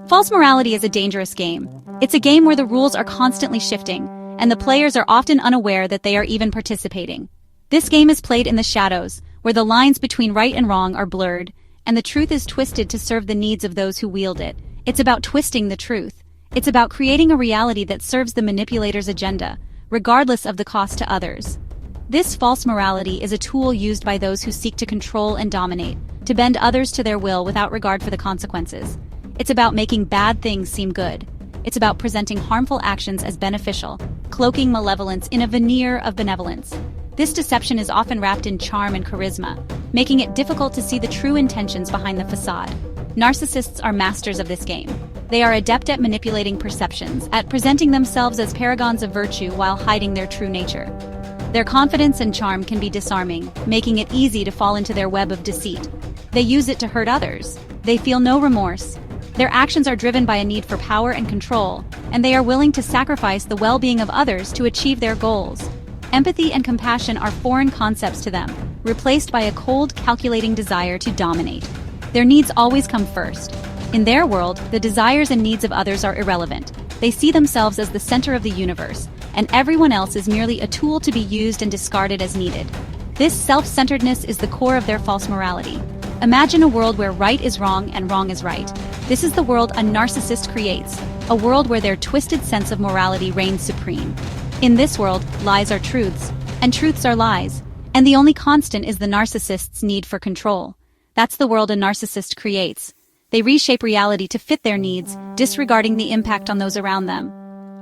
False morality is a dangerous game. It's a game where the rules are constantly shifting, and the players are often unaware that they are even participating. This game is played in the shadows, where the lines between right and wrong are blurred, and the truth is twisted to serve the needs of those who wield it. It's about twisting the truth. It's about creating a reality that serves the manipulator's agenda, regardless of the cost to others. This false morality is a tool used by those who seek to control and dominate, to bend others to their will without regard for the consequences. It's about making bad things seem good. It's about presenting harmful actions as beneficial, cloaking malevolence in a veneer of benevolence. This deception is often wrapped in charm and charisma, making it difficult to see the true intentions behind the facade. Narcissists are masters of this game. They are adept at manipulating perceptions, at presenting themselves as paragons of virtue while hiding their true nature. Their confidence and charm can be disarming, making it easy to fall into their web of deceit. They use it to hurt others. They feel no remorse. Their actions are driven by a need for power and control, and they are willing to sacrifice the well-being of others to achieve their goals. Empathy and compassion are foreign concepts to them, replaced by a cold, calculating desire to dominate. Their needs always come first. In their world, the desires and needs of others are irrelevant. They see themselves as the center of the universe, and everyone else is merely a tool to be used and discarded as needed. This self-centeredness is the core of their false morality. Imagine a world where right is wrong and wrong is right. This is the world a narcissist creates, a world where their twisted sense of morality reigns supreme. In this world, lies are truths, and truths are lies, and the only constant is the narcissist's need for control. That's the world a narcissist creates. They reshape reality to fit their needs, disregarding the impact on those around them.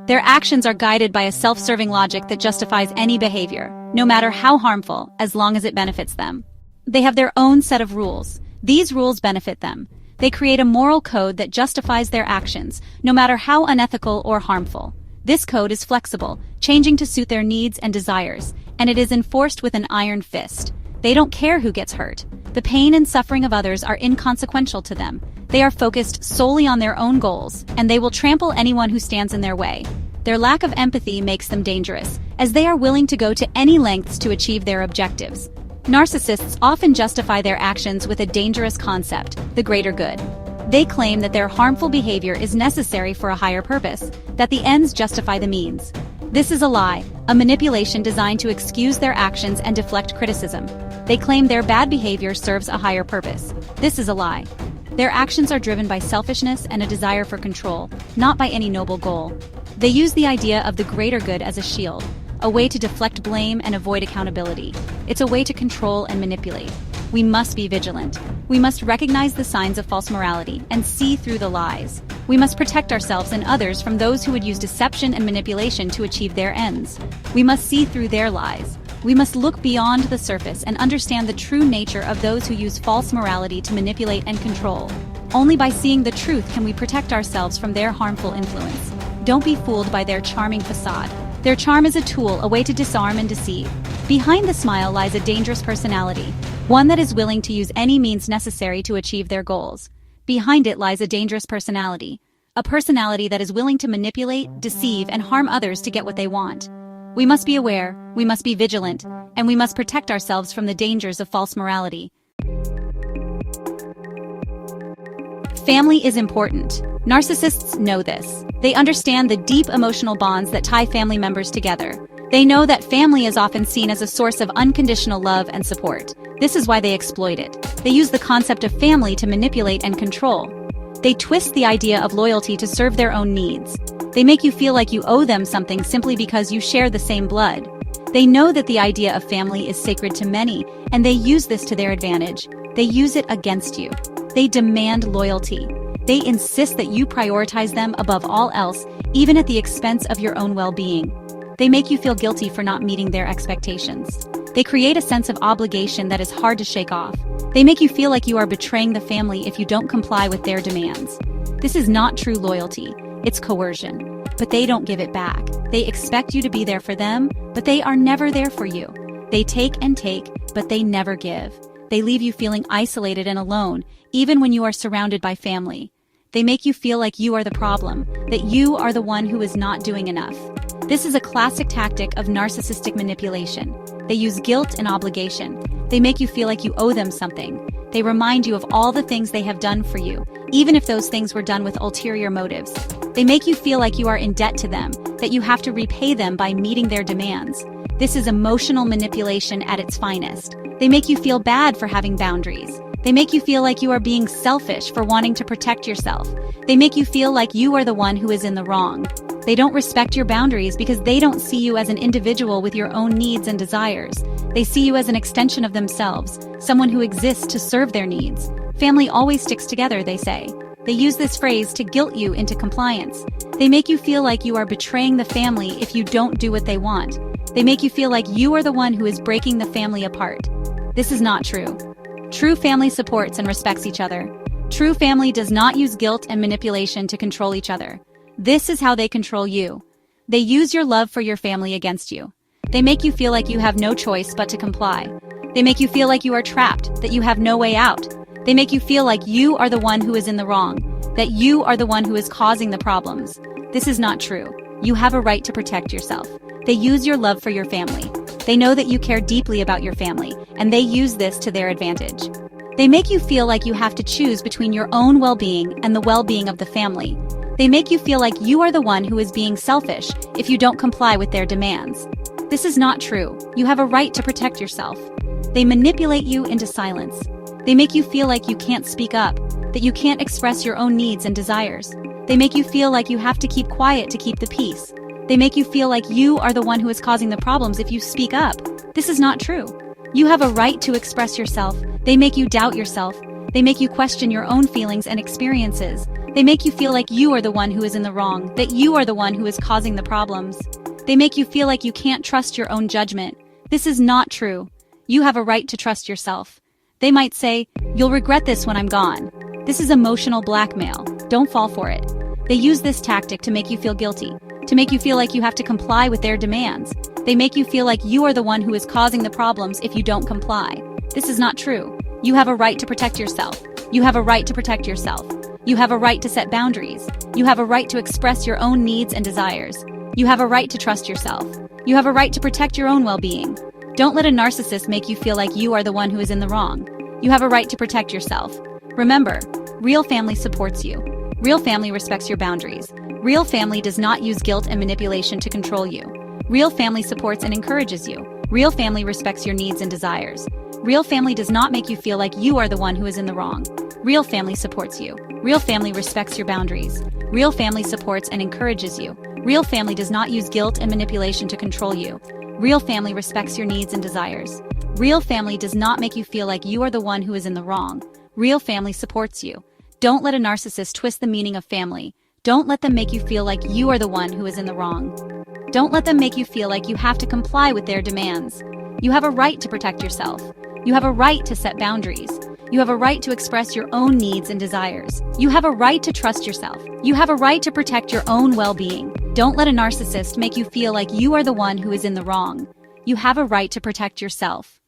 Their actions are guided by a self-serving logic that justifies any behavior, no matter how harmful, as long as it benefits them. They have their own set of rules. These rules benefit them. They create a moral code that justifies their actions, no matter how unethical or harmful. This code is flexible, changing to suit their needs and desires, and it is enforced with an iron fist. They don't care who gets hurt. The pain and suffering of others are inconsequential to them. They are focused solely on their own goals, and they will trample anyone who stands in their way. Their lack of empathy makes them dangerous, as they are willing to go to any lengths to achieve their objectives. Narcissists often justify their actions with a dangerous concept, the greater good. They claim that their harmful behavior is necessary for a higher purpose, that the ends justify the means. This is a lie, a manipulation designed to excuse their actions and deflect criticism. They claim their bad behavior serves a higher purpose. This is a lie. Their actions are driven by selfishness and a desire for control, not by any noble goal. They use the idea of the greater good as a shield, a way to deflect blame and avoid accountability. It's a way to control and manipulate. We must be vigilant. We must recognize the signs of false morality and see through the lies. We must protect ourselves and others from those who would use deception and manipulation to achieve their ends. We must see through their lies. We must look beyond the surface and understand the true nature of those who use false morality to manipulate and control. Only by seeing the truth can we protect ourselves from their harmful influence. Don't be fooled by their charming facade. Their charm is a tool, a way to disarm and deceive. Behind the smile lies a dangerous personality, one that is willing to use any means necessary to achieve their goals. Behind it lies a dangerous personality, a personality that is willing to manipulate, deceive, and harm others to get what they want. We must be aware, we must be vigilant, and we must protect ourselves from the dangers of false morality. Family is important. Narcissists know this. They understand the deep emotional bonds that tie family members together. They know that family is often seen as a source of unconditional love and support. This is why they exploit it. They use the concept of family to manipulate and control. They twist the idea of loyalty to serve their own needs. They make you feel like you owe them something simply because you share the same blood. They know that the idea of family is sacred to many, and they use this to their advantage. They use it against you. They demand loyalty. They insist that you prioritize them above all else, even at the expense of your own well-being. They make you feel guilty for not meeting their expectations. They create a sense of obligation that is hard to shake off. They make you feel like you are betraying the family if you don't comply with their demands. This is not true loyalty, it's coercion. But they don't give it back. They expect you to be there for them, but they are never there for you. They take and take, but they never give. They leave you feeling isolated and alone, even when you are surrounded by family. They make you feel like you are the problem, that you are the one who is not doing enough. This is a classic tactic of narcissistic manipulation. They use guilt and obligation. They make you feel like you owe them something. They remind you of all the things they have done for you, even if those things were done with ulterior motives. They make you feel like you are in debt to them, that you have to repay them by meeting their demands. This is emotional manipulation at its finest. They make you feel bad for having boundaries. They make you feel like you are being selfish for wanting to protect yourself. They make you feel like you are the one who is in the wrong. They don't respect your boundaries because they don't see you as an individual with your own needs and desires. They see you as an extension of themselves, someone who exists to serve their needs. Family always sticks together, they say. They use this phrase to guilt you into compliance. They make you feel like you are betraying the family if you don't do what they want. They make you feel like you are the one who is breaking the family apart. This is not true. True family supports and respects each other. True family does not use guilt and manipulation to control each other. This is how they control you. They use your love for your family against you. They make you feel like you have no choice but to comply. They make you feel like you are trapped, that you have no way out. They make you feel like you are the one who is in the wrong, that you are the one who is causing the problems. This is not true. You have a right to protect yourself. They use your love for your family. They know that you care deeply about your family, and they use this to their advantage. They make you feel like you have to choose between your own well-being and the well-being of the family. They make you feel like you are the one who is being selfish if you don't comply with their demands. This is not true. You have a right to protect yourself. They manipulate you into silence. They make you feel like you can't speak up, that you can't express your own needs and desires. They make you feel like you have to keep quiet to keep the peace. They make you feel like you are the one who is causing the problems if you speak up. This is not true. You have a right to express yourself. They make you doubt yourself. They make you question your own feelings and experiences. They make you feel like you are the one who is in the wrong, that you are the one who is causing the problems. They make you feel like you can't trust your own judgment. This is not true. You have a right to trust yourself. They might say, "You'll regret this when I'm gone." This is emotional blackmail. Don't fall for it. They use this tactic to make you feel guilty, to make you feel like you have to comply with their demands. They make you feel like you are the one who is causing the problems if you don't comply. This is not true. You have a right to protect yourself. You have a right to protect yourself. You have a right to set boundaries. You have a right to express your own needs and desires. You have a right to trust yourself. You have a right to protect your own well-being. Don't let a narcissist make you feel like you are the one who is in the wrong. You have a right to protect yourself. Remember, real family supports you. Real family respects your boundaries. Real family does not use guilt and manipulation to control you. Real family supports and encourages you. Real family respects your needs and desires. Real family does not make you feel like you are the one who is in the wrong. Real family supports you. Real family respects your boundaries. Real family supports and encourages you. Real family does not use guilt and manipulation to control you. Real family respects your needs and desires. Real family does not make you feel like you are the one who is in the wrong. Real family supports you. Don't let a narcissist twist the meaning of family. Don't let them make you feel like you are the one who is in the wrong. Don't let them make you feel like you have to comply with their demands. You have a right to protect yourself. You have a right to set boundaries. You have a right to express your own needs and desires. You have a right to trust yourself. You have a right to protect your own well-being. Don't let a narcissist make you feel like you are the one who is in the wrong. You have a right to protect yourself.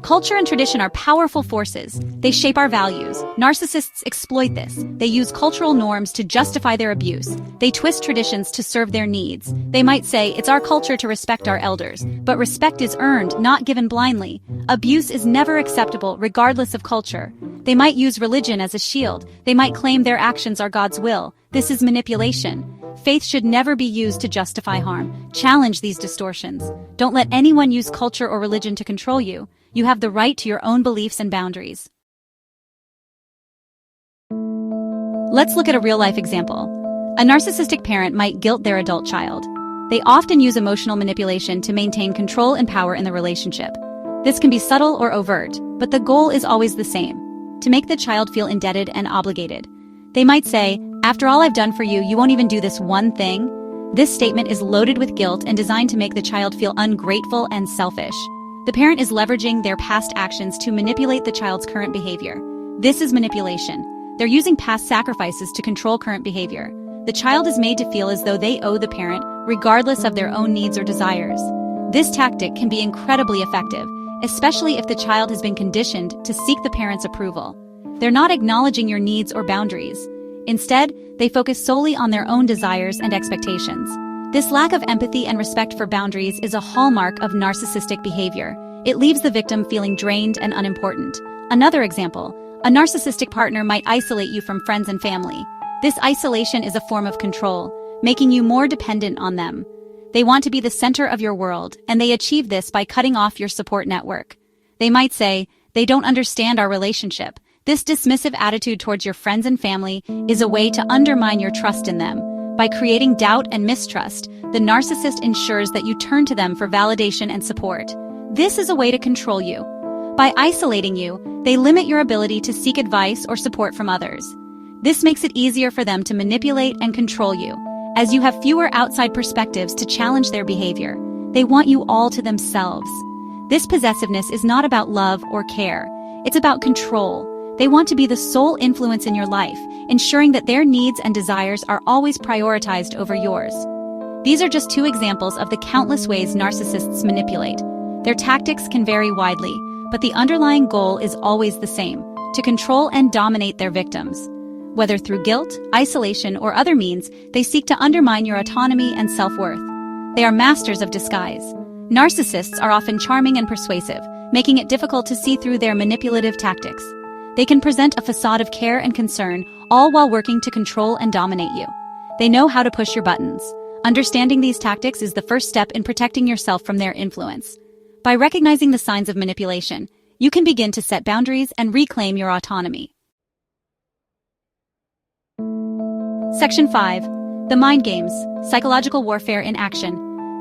Culture and tradition are powerful forces. They shape our values. Narcissists exploit this. They use cultural norms to justify their abuse. They twist traditions to serve their needs. They might say, it's our culture to respect our elders, but respect is earned, not given blindly. Abuse is never acceptable, regardless of culture. They might use religion as a shield. They might claim their actions are God's will. This is manipulation. Faith should never be used to justify harm. Challenge these distortions. Don't let anyone use culture or religion to control you. You have the right to your own beliefs and boundaries. Let's look at a real-life example. A narcissistic parent might guilt their adult child. They often use emotional manipulation to maintain control and power in the relationship. This can be subtle or overt, but the goal is always the same: to make the child feel indebted and obligated. They might say, "After all I've done for you, you won't even do this one thing?" This statement is loaded with guilt and designed to make the child feel ungrateful and selfish. The parent is leveraging their past actions to manipulate the child's current behavior. This is manipulation. They're using past sacrifices to control current behavior. The child is made to feel as though they owe the parent, regardless of their own needs or desires. This tactic can be incredibly effective, especially if the child has been conditioned to seek the parent's approval. They're not acknowledging your needs or boundaries. Instead, they focus solely on their own desires and expectations. This lack of empathy and respect for boundaries is a hallmark of narcissistic behavior. It leaves the victim feeling drained and unimportant. Another example, a narcissistic partner might isolate you from friends and family. This isolation is a form of control, making you more dependent on them. They want to be the center of your world, and they achieve this by cutting off your support network. They might say, "They don't understand our relationship." This dismissive attitude towards your friends and family is a way to undermine your trust in them. By creating doubt and mistrust, the narcissist ensures that you turn to them for validation and support. This is a way to control you. By isolating you, they limit your ability to seek advice or support from others. This makes it easier for them to manipulate and control you, as you have fewer outside perspectives to challenge their behavior. They want you all to themselves. This possessiveness is not about love or care. It's about control. They want to be the sole influence in your life, ensuring that their needs and desires are always prioritized over yours. These are just two examples of the countless ways narcissists manipulate. Their tactics can vary widely, but the underlying goal is always the same: to control and dominate their victims. Whether through guilt, isolation, or other means, they seek to undermine your autonomy and self-worth. They are masters of disguise. Narcissists are often charming and persuasive, making it difficult to see through their manipulative tactics. They can present a facade of care and concern, all while working to control and dominate you. They know how to push your buttons. Understanding these tactics is the first step in protecting yourself from their influence. By recognizing the signs of manipulation, you can begin to set boundaries and reclaim your autonomy. Section 5. The Mind Games, Psychological Warfare in Action.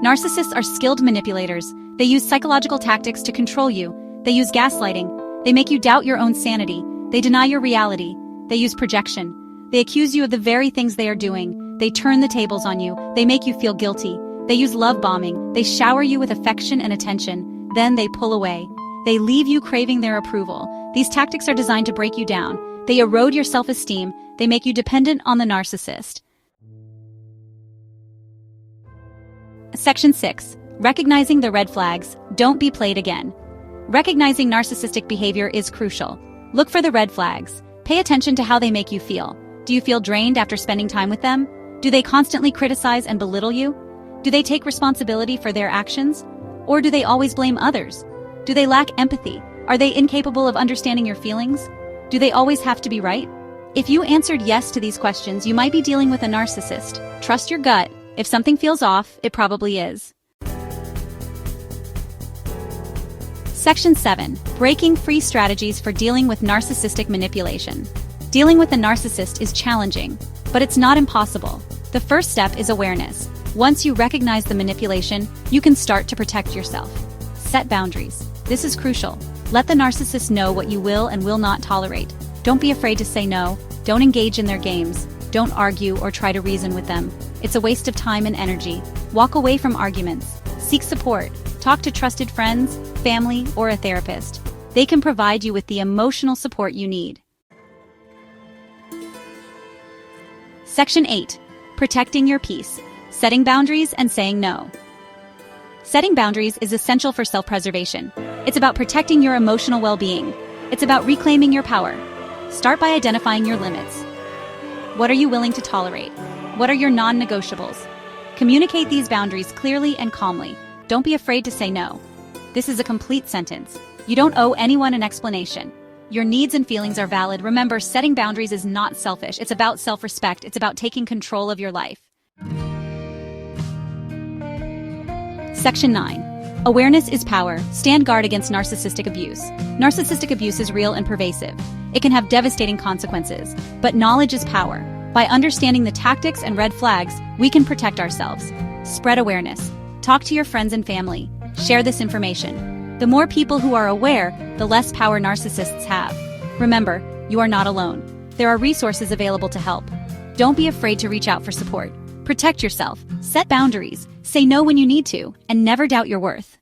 Narcissists are skilled manipulators. They use psychological tactics to control you. They use gaslighting. They make you doubt your own sanity. They deny your reality. They use projection. They accuse you of the very things they are doing. They turn the tables on you. They make you feel guilty. They use love bombing. They shower you with affection and attention. Then they pull away. They leave you craving their approval. These tactics are designed to break you down. They erode your self-esteem. They make you dependent on the narcissist. Section 6. Recognizing the red flags. Don't be played again. Recognizing narcissistic behavior is crucial. Look for the red flags. Pay attention to how they make you feel. Do you feel drained after spending time with them? Do they constantly criticize and belittle you? Do they take responsibility for their actions? Or do they always blame others? Do they lack empathy? Are they incapable of understanding your feelings? Do they always have to be right? If you answered yes to these questions, you might be dealing with a narcissist. Trust your gut. If something feels off, it probably is. Section 7. Breaking free strategies for dealing with narcissistic manipulation. Dealing with a narcissist is challenging, but it's not impossible. The first step is awareness. Once you recognize the manipulation, you can start to protect yourself. Set boundaries. This is crucial. Let the narcissist know what you will and will not tolerate. Don't be afraid to say no. Don't engage in their games. Don't argue or try to reason with them. It's a waste of time and energy. Walk away from arguments. Seek support. Talk to trusted friends, family, or a therapist. They can provide you with the emotional support you need. Section 8. Protecting your peace. Setting boundaries and saying no. Setting boundaries is essential for self-preservation. It's about protecting your emotional well-being. It's about reclaiming your power. Start by identifying your limits. What are you willing to tolerate? What are your non-negotiables? Communicate these boundaries clearly and calmly. Don't be afraid to say no. This is a complete sentence. You don't owe anyone an explanation. Your needs and feelings are valid. Remember, setting boundaries is not selfish. It's about self-respect. It's about taking control of your life. Section 9. Awareness is power. Stand guard against narcissistic abuse. Narcissistic abuse is real and pervasive. It can have devastating consequences, but knowledge is power. By understanding the tactics and red flags, we can protect ourselves. Spread awareness. Talk to your friends and family. Share this information. The more people who are aware, the less power narcissists have. Remember, you are not alone. There are resources available to help. Don't be afraid to reach out for support. Protect yourself. Set boundaries. Say no when you need to, and never doubt your worth.